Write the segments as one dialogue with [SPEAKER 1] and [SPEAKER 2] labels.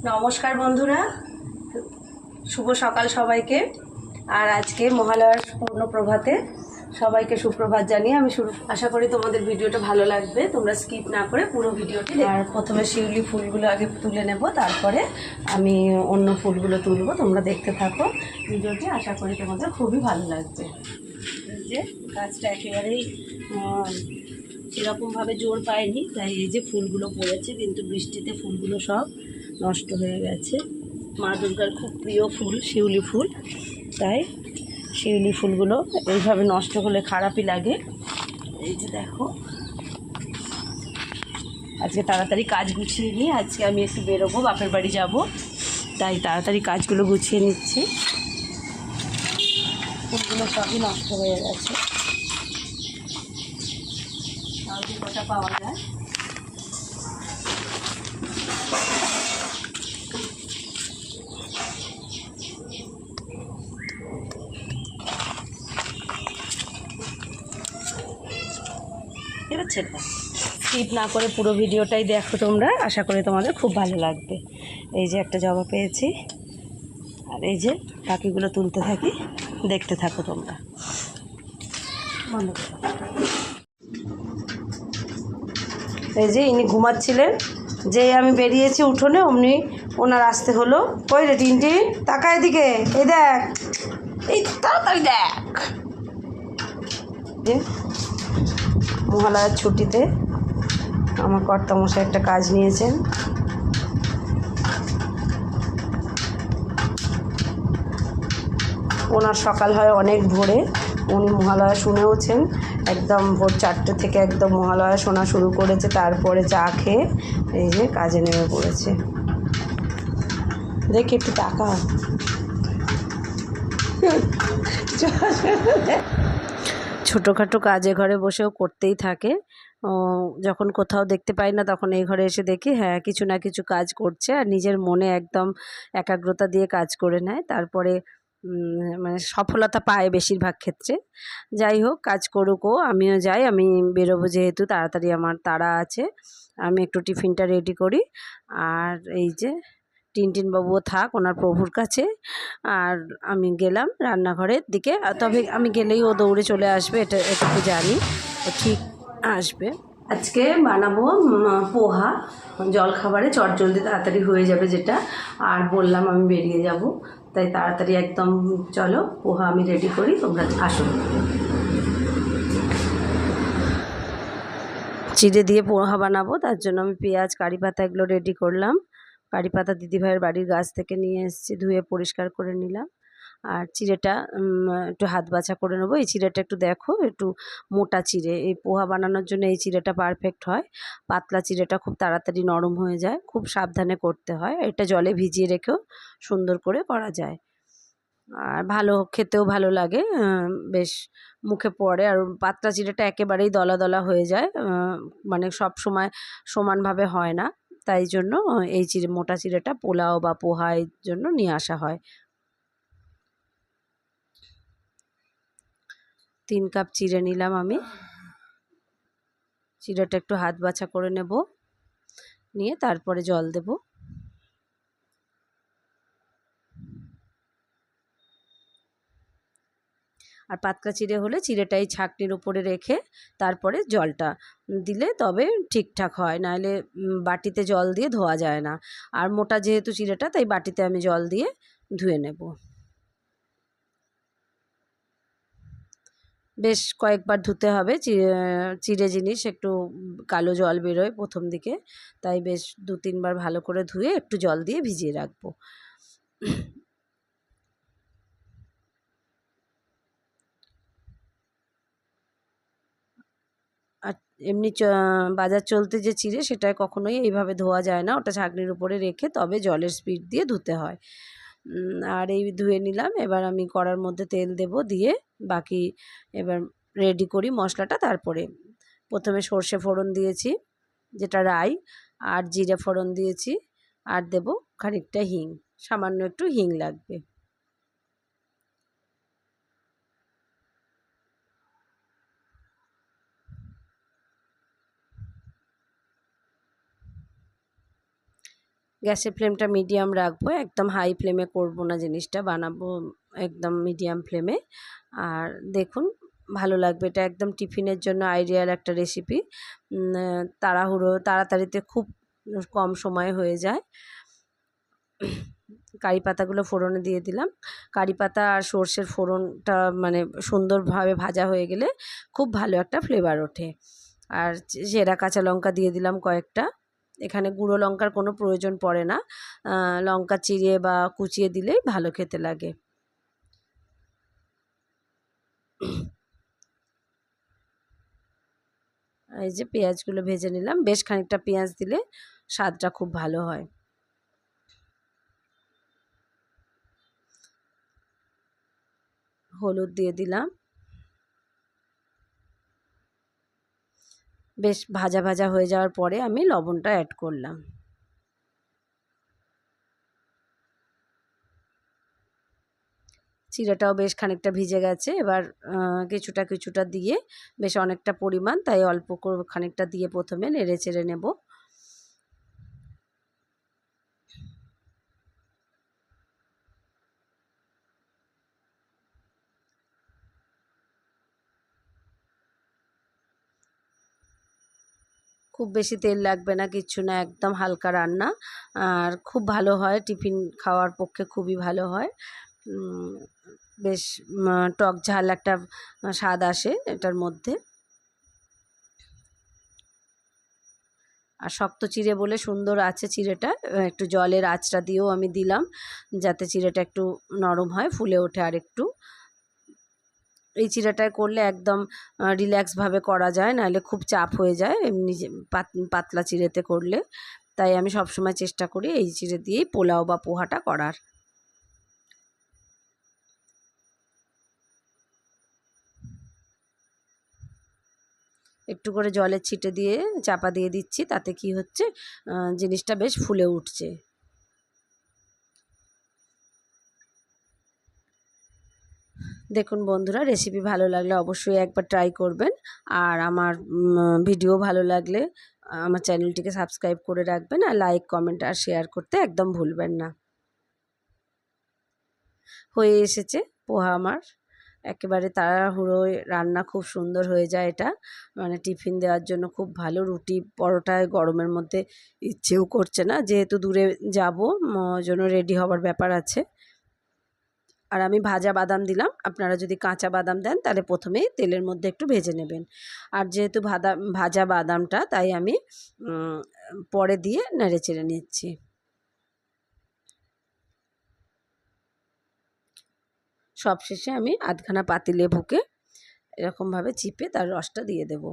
[SPEAKER 1] নমস্কার বন্ধুরা, শুভ সকাল সবাইকে। আর আজকে মহালয়ার পূর্ণ প্রভাতে সবাইকে সুপ্রভাত জানিয়ে আমি আশা করি তোমাদের ভিডিওটা ভালো লাগবে। তোমরা স্কিপ না করে পুরো ভিডিওটি। আর প্রথমে শিউলি ফুলগুলো আগে তুলে নেব, তারপরে আমি অন্য ফুলগুলো তুলব। তোমরা দেখতে থাকো ভিডিওটি, আশা করি তোমাদের খুবই ভালো লাগবে। যে গাছটা একেবারেই সেরকমভাবে জোর পায়নি, তাই এই যে ফুলগুলো পড়েছে, কিন্তু বৃষ্টিতে ফুলগুলো সব নষ্ট হয়ে গেছে। মা দুর্গার খুব প্রিয় ফুল শিউলি ফুল, তাই শিউলি ফুলগুলো এইভাবে নষ্ট হলে খারাপই লাগে। এই যে দেখো, আজকে তাড়াতাড়ি কাজ গুছিয়ে নিই। আজকে আমি একটু বেরোবো, বাপের বাড়ি যাব, তাই তাড়াতাড়ি কাজগুলো গুছিয়ে নিচ্ছি। ফুলগুলো সবই নষ্ট হয়ে গেছে, তাও যে কটা পাওয়া যায়। এবার ছেড়ে স্কিপ না করে পুরো ভিডিওটাই দেখো তোমরা, আশা করি তোমাদের খুব ভালো লাগবে। এই যে একটা জবা পেয়েছি, আর এই যে বাকিগুলো তুলতে থাকি, দেখতে থাকো তোমরা। এই যে ইনি ঘুমাচ্ছিলেন, যে আমি বেরিয়েছি উঠোনে অমনি ওনার আসতে হলো। কই রে টিনটিন, তাকা এদিকে, এই দেখ, এই তাড়াতাড়ি দেখ। যে মহালয়ার ছুটিতে আমার কর্তামশাই একটা কাজ নিয়েছেন। ওনার সকাল হয় অনেক ভোরে, উনি মহালয়া শুনেওছেন। একদম ভোর 4টে থেকে একদম মহালয়া শোনা শুরু করেছে, তারপরে চা খেয়ে এই যে কাজে নেমে পড়েছে। দেখি একটু টাকা ছোটোখাটো কাজে ঘরে বসেও করতেই থাকে। যখন কোথাও দেখতে পাই না, তখন এই ঘরে এসে দেখি হ্যাঁ কিছু না কিছু কাজ করছে, আর নিজের মনে একদম একাগ্রতা দিয়ে কাজ করে নেয়। তারপরে মানে সফলতা পায় বেশিরভাগ ক্ষেত্রে। যাই হোক, কাজ করুক ও, আমিও যাই। আমি বেরোবো যেহেতু, তাড়াতাড়ি আমার তাড়া আছে। আমি একটু টিফিনটা রেডি করি। আর এই যে টিনটিনবাবুও থাক ওনার প্রভুর কাছে, আর আমি গেলাম রান্নাঘরের দিকে। তবে আমি গেলেই ও দৌড়ে চলে আসবে, এটুকু জানি, ও ঠিক আসবে। আজকে বানাবো পোহা, জলখাবারে চটজলদি তাড়াতাড়ি হয়ে যাবে যেটা। আর বললাম আমি বেরিয়ে যাব, তাই তাড়াতাড়ি একদম চলো পোহা আমি রেডি করি, তোমরা আসো। চিড়ে দিয়ে পোহা বানাবো, তার জন্য আমি পেঁয়াজ কারি পাতা এগুলো রেডি করলাম। কারি পাতা দিদিভাইয়ের বাড়ির গাছ থেকে নিয়ে এসেছি, ধুয়ে পরিষ্কার করে নিলাম। আর চিড়েটা একটু হাত বাছা করে নেবো। এই চিড়েটা একটু দেখো, একটু মোটা চিড়ে, এই পোহা বানানোর জন্য এই চিড়েটা পারফেক্ট হয়। পাতলা চিড়েটা খুব তাড়াতাড়ি নরম হয়ে যায়, খুব সাবধানে করতে হয়। এটা জলে ভিজিয়ে রেখেও সুন্দর করে করা যায়, আর ভালো খেতেও ভালো লাগে, বেশ মুখে পড়ে। আর পাতলা চিড়েটা একেবারেই দলা দলা হয়ে যায়, মানে সব সময় সমানভাবে হয় না। তাই জন্য এই মোটা চিড়েটা পোলাও বা পোহা এর জন্য নিয়ে আসা হয়। 3 কাপ চিড়ে নিলাম আমি। চিড়েটা একটু হাত বাছা করে নেব, নিয়ে তারপরে জল দেব। আর পাতলা চিড়ে হলে চিড়েটাই ছাঁকনির উপরে রেখে তারপরে জলটা দিলে তবে ঠিকঠাক হয়, নাহলে বাটিতে জল দিয়ে ধোয়া যায় না। আর মোটা যেহেতু চিড়েটা, তাই বাটিতে আমি জল দিয়ে ধুয়ে নেব। বেশ কয়েকবার ধুতে হবে, চিড়ে জিনিস একটু কালো জল বেরোয় প্রথম দিকে, তাই বেশ 2-3 বার ভালো করে ধুয়ে একটু জল দিয়ে ভিজিয়ে রাখবো। আর এমনি বাজার চলতে যে চিড়ে, সেটায় কখনোই এইভাবে ধোয়া যায় না, ওটা ছাঁকনির উপরে রেখে তবে জলের স্পিড দিয়ে ধুতে হয়। আর এই ধুয়ে নিলাম। এবার আমি কড়ার মধ্যে তেল দেব, দিয়ে বাকি এবার রেডি করি মশলাটা। তারপরে প্রথমে সর্ষে ফোড়ন দিয়েছি, যেটা রাই, আর জিরে ফোড়ন দিয়েছি, আর দেব খানিকটা হিং, সামান্য একটু হিং লাগবে। গ্যাসের ফ্লেমটা মিডিয়াম রাখবো, একদম হাই ফ্লেমে করব না, জিনিসটা বানাবো একদম মিডিয়াম ফ্লেমে। আর দেখুন ভালো লাগবে, এটা একদম টিফিনের জন্য আইডিয়াল একটা রেসিপি। তাড়াতাড়িতে খুব কম সময়ে হয়ে যায়। কারি পাতাগুলো ফোড়নে দিয়ে দিলাম। কারি পাতা আর সর্ষের ফোড়নটা মানে সুন্দরভাবে ভাজা হয়ে গেলে খুব ভালো একটা ফ্লেভার ওঠে। আর চেরা কাঁচা লঙ্কা দিয়ে দিলাম কয়েকটা। এখানে গুঁড়ো লঙ্কার কোনো প্রয়োজন পড়ে না, লঙ্কা চিড়ে বা কুচিয়ে দিলেই ভালো খেতে লাগে। এই যে পেঁয়াজগুলো ভেজে নিলাম, বেশ খানিকটা পেঁয়াজ দিলে স্বাদটা খুব ভালো হয়। হলুদ দিয়ে দিলাম, বেশ ভাজা ভাজা হয়ে যাওয়ার পরে আমি লবণটা অ্যাড করলাম। চিড়েটাও বেশ খানিকটা ভিজে গেছে, এবার কিছুটা দিয়ে বেশ অনেকটা পরিমাণ, তাই অল্প করে খানিকটা দিয়ে প্রথমে নেড়ে চেড়ে নেব। খুব বেশি তেল লাগবে না, কিচ্ছু না, একদম হালকা রান্না, আর খুব ভালো হয়, টিফিন খাওয়ার পক্ষে খুবই ভালো হয়। বেশ টক ঝাল একটা স্বাদ আসে এটার মধ্যে। আর শক্ত চিড়ে বলে সুন্দর আছে চিড়েটা, একটু জলের আঁচটা দিয়েও আমি দিলাম যাতে চিড়েটা একটু নরম হয়, ফুলে ওঠে আর একটু। এই চিড়েটায় করলে একদম রিল্যাক্সভাবে করা যায়, নাহলে খুব চাপ হয়ে যায় এমনি পাতলা চিড়েতে করলে। তাই আমি সবসময় চেষ্টা করি এই চিড়ে দিয়েই পোলাও বা পোহাটা করার। একটু করে জলের ছিটে দিয়ে চাপা দিয়ে দিচ্ছি, তাতে কি হচ্ছে জিনিসটা বেশ ফুলে উঠছে। দেখুন বন্ধুরা, রেসিপি ভালো লাগলে অবশ্যই একবার ট্রাই করবেন। আর আমার ভিডিও ভালো লাগলে আমার চ্যানেলটিকে সাবস্ক্রাইব করে রাখবেন, আর লাইক কমেন্ট আর শেয়ার করতে একদম ভুলবেন না। হয়ে এসেছে পোহা আমার, একেবারে তাড়াহুড়োয় রান্না, খুব সুন্দর হয়ে যায় এটা, মানে টিফিন দেওয়ার জন্য খুব ভালো। রুটি পরোটায় গরমের মধ্যে ইচ্ছেও করছে না, যেহেতু দূরে যাব জন্য রেডি হবার ব্যাপার আছে। আর আমি ভাজা বাদাম দিলাম, আপনারা যদি কাঁচা বাদাম দেন তাহলে প্রথমেই তেলের মধ্যে একটু ভেজে নেবেন। আর যেহেতু ভাজা বাদামটা, তাই আমি পরে দিয়ে নেড়ে চেড়ে নিচ্ছি। সবশেষে আমি আধখানা পাতিলেবুকে এরকমভাবে চিপে তার রসটা দিয়ে দেব।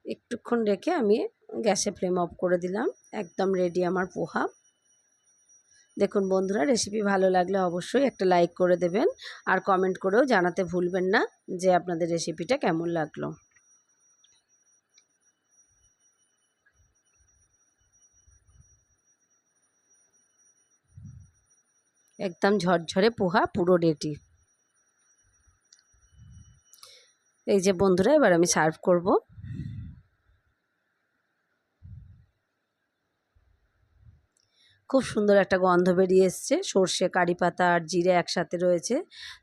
[SPEAKER 1] একটুক্ষণ রেখে আমি গ্যাসে ফ্লেম অফ করে দিলাম। একদম রেডি আমার পোহা। দেখুন বন্ধুরা, রেসিপি ভালো লাগলে অবশ্যই একটা লাইক করে দেবেন, আর কমেন্ট করেও জানাতে ভুলবেন না যে আপনাদের রেসিপিটা কেমন লাগলো। একদম ঝরঝরে পোহা পুরো রেডি। এই যে বন্ধুরা, এবার আমি সার্ভ করব। খুব সুন্দর একটা গন্ধ বেরিয়ে এসছে, সর্ষে কারি পাতা আর জিরে একসাথে রয়েছে,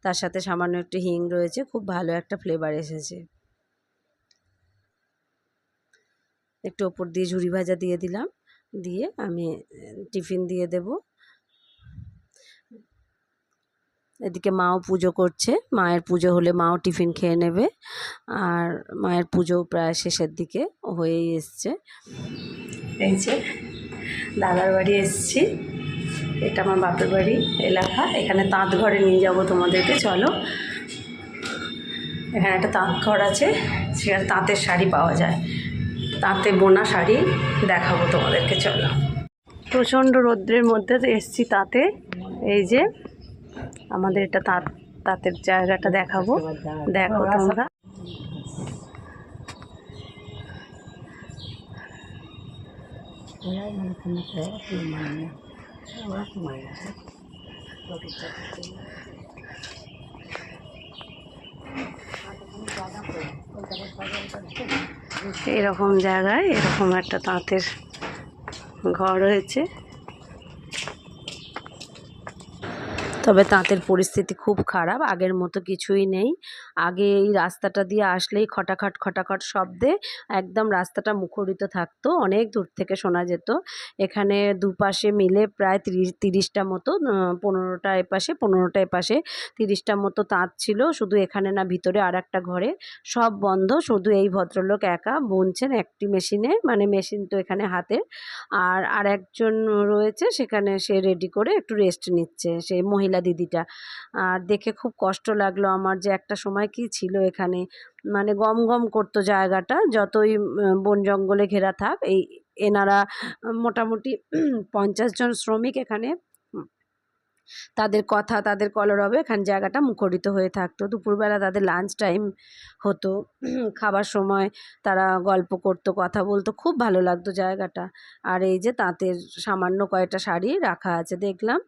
[SPEAKER 1] তার সাথে সামান্য একটু হিং রয়েছে, খুব ভালো একটা ফ্লেভার এসেছে। একটু ওপর দিয়ে ঝুরি ভাজা দিয়ে দিলাম, দিয়ে আমি টিফিন দিয়ে দেব। এদিকে মাও পুজো করছে, মায়ের পুজো হলে মাও টিফিন খেয়ে নেবে। আর মায়ের পুজো প্রায় শেষের দিকে হয়েই এসছে। এই যে দাদার বাড়ি এসছি, এটা আমার বাপের বাড়ি এলাকা। এখানে তাঁত ঘরে নিয়ে যাব তোমাদেরকে, চলো। এখানে একটা তাঁত ঘর আছে, সেখানে তাঁতের শাড়ি পাওয়া যায়, তাঁতে বোনা শাড়ি দেখাবো তোমাদেরকে, চলো। প্রচণ্ড রৌদ্রের মধ্যে এসছি তাঁতে। এই যে আমাদের এটা তাঁতের জায়গাটা দেখাবো, দেখো তোমরা। এরকম জায়গায় এরকম একটা তাঁতের ঘর হয়েছে। তবে তাঁতের পরিস্থিতি খুব খারাপ, আগের মতো কিছুই নেই। আগে এই রাস্তাটা দিয়ে আসলেই খটাখট খটাখট শব্দে একদম রাস্তাটা মুখরিত থাকতো, অনেক দূর থেকে শোনা যেত। এখানে দুপাশে মিলে প্রায় 30টা মতো, 15টা এপাশে 15টা এপাশে 30টা মতো তাঁত ছিল। শুধু এখানে না, ভিতরে আর একটা ঘরে সব বন্ধ, শুধু এই ভদ্রলোক একা বুনছেন একটি মেশিনে, মানে মেশিন তো এখানে হাতে। আর একজন রয়েছে সেখানে, সে রেডি করে একটু রেস্ট নিচ্ছে, সেই মহিলা দিদিটা। আর দেখে খুব কষ্ট লাগলো আমার, যে একটা সময় কি ছিল এখানে, মানে গম গম করতো জায়গাটা, যতই বন জঙ্গলে ঘেরা থাক। এনারা মোটামুটি 50 জন শ্রমিক এখানে, তাদের কথা, তাদের কলরবে এখানে জায়গাটা মুখরিত হয়ে থাকতো। দুপুরবেলা তাদের লাঞ্চ টাইম হতো, খাবার সময় তারা গল্প করতো, কথা বলতো, খুব ভালো লাগতো জায়গাটা। আর এই যে তাঁতের সামান্য কয়েকটা শাড়ি রাখা আছে দেখলাম,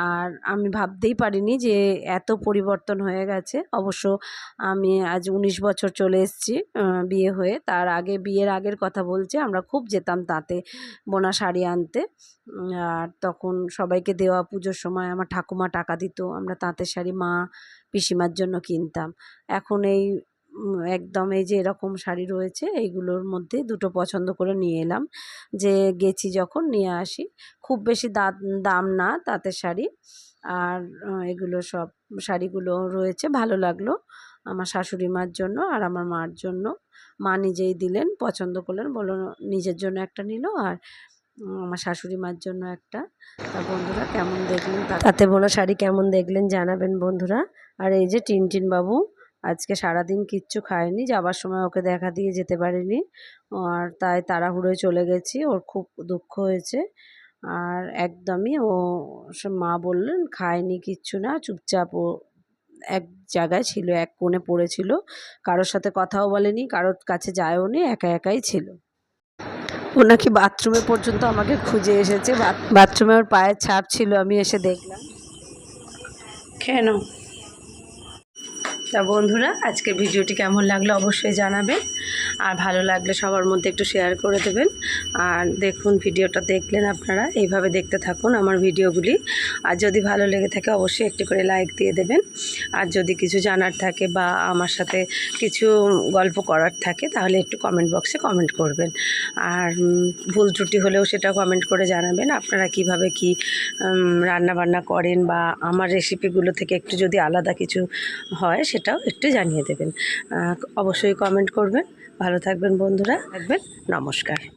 [SPEAKER 1] আর আমি ভাবতেই পারিনি যে এত পরিবর্তন হয়ে গেছে। অবশ্য আমি আজ 19 বছর চলে এসেছি বিয়ে হয়ে। তার আগে, বিয়ের আগের কথা বলছি, আমরা খুব যেতাম তাঁতে বোনা শাড়ি আনতে। আর তখন সবাইকে দেওয়া, পুজোর সময় আমার ঠাকুমা টাকা দিত, আমরা তাঁতের শাড়ি মা পিসিমার জন্য কিনতাম। এখন এই একদম এই যে এরকম শাড়ি রয়েছে, এইগুলোর মধ্যে দুটো পছন্দ করে নিয়ে এলাম, যে গেছি যখন নিয়ে আসি। খুব বেশি দাম না তাঁতের শাড়ি। আর এগুলো সব শাড়িগুলো রয়েছে, ভালো লাগলো আমার শাশুড়ি মার জন্য আর আমার মার জন্য। মা নিজেই দিলেন, পছন্দ করলেন, বলল নিজের জন্য একটা নিল আর আমার শাশুড়ি মার জন্য একটা। তা বন্ধুরা কেমন দেখলেন তাতে বোনা শাড়ি কেমন দেখলেন জানাবেন বন্ধুরা। আর এই যে টিনটিন বাবু আজকে সারাদিন কিচ্ছু খায়নি, যাবার সময় ওকে দেখা দিয়ে যেতে পারিনি, আর তাই তাড়াহুড়োয় চলে গেছি, ওর খুব দুঃখ হয়েছে। আর একদমই ও, মা বললেন খায়নি কিচ্ছু না, চুপচাপ ও এক জায়গায় ছিল, এক কোণে পড়েছিল, কারোর সাথে কথাও বলেনি, কারোর কাছে যায়ও নি, একা একাই ছিল। ও নাকি বাথরুমে পর্যন্ত আমাকে খুঁজে এসেছে, বাথরুমে ওর পায়ের ছাপ ছিল, আমি এসে দেখলাম। কেন? তা বন্ধুরা আজকের ভিডিওটি কেমন লাগলো অবশ্যই জানাবেন, আর ভালো লাগলে সবার মধ্যে একটু শেয়ার করে দেবেন। আর দেখুন, ভিডিওটা দেখলেন আপনারা, এইভাবে দেখতে থাকুন আমার ভিডিওগুলি। আর যদি ভালো লেগে থাকে অবশ্যই একটু করে লাইক দিয়ে দেবেন। আর যদি কিছু জানার থাকে বা আমার সাথে কিছু গল্প করার থাকে তাহলে একটু কমেন্ট বক্সে কমেন্ট করবেন। আর ভুল ত্রুটি হলেও সেটা কমেন্ট করে জানাবেন, আপনারা কিভাবে কি রান্নাবান্না করেন, বা আমার রেসিপিগুলো থেকে একটু যদি আলাদা কিছু হয় সেটাও একটু জানিয়ে দেবেন। অবশ্যই কমেন্ট করবেন। ভালো থাকবেন বন্ধুরা, থাকবেন, নমস্কার।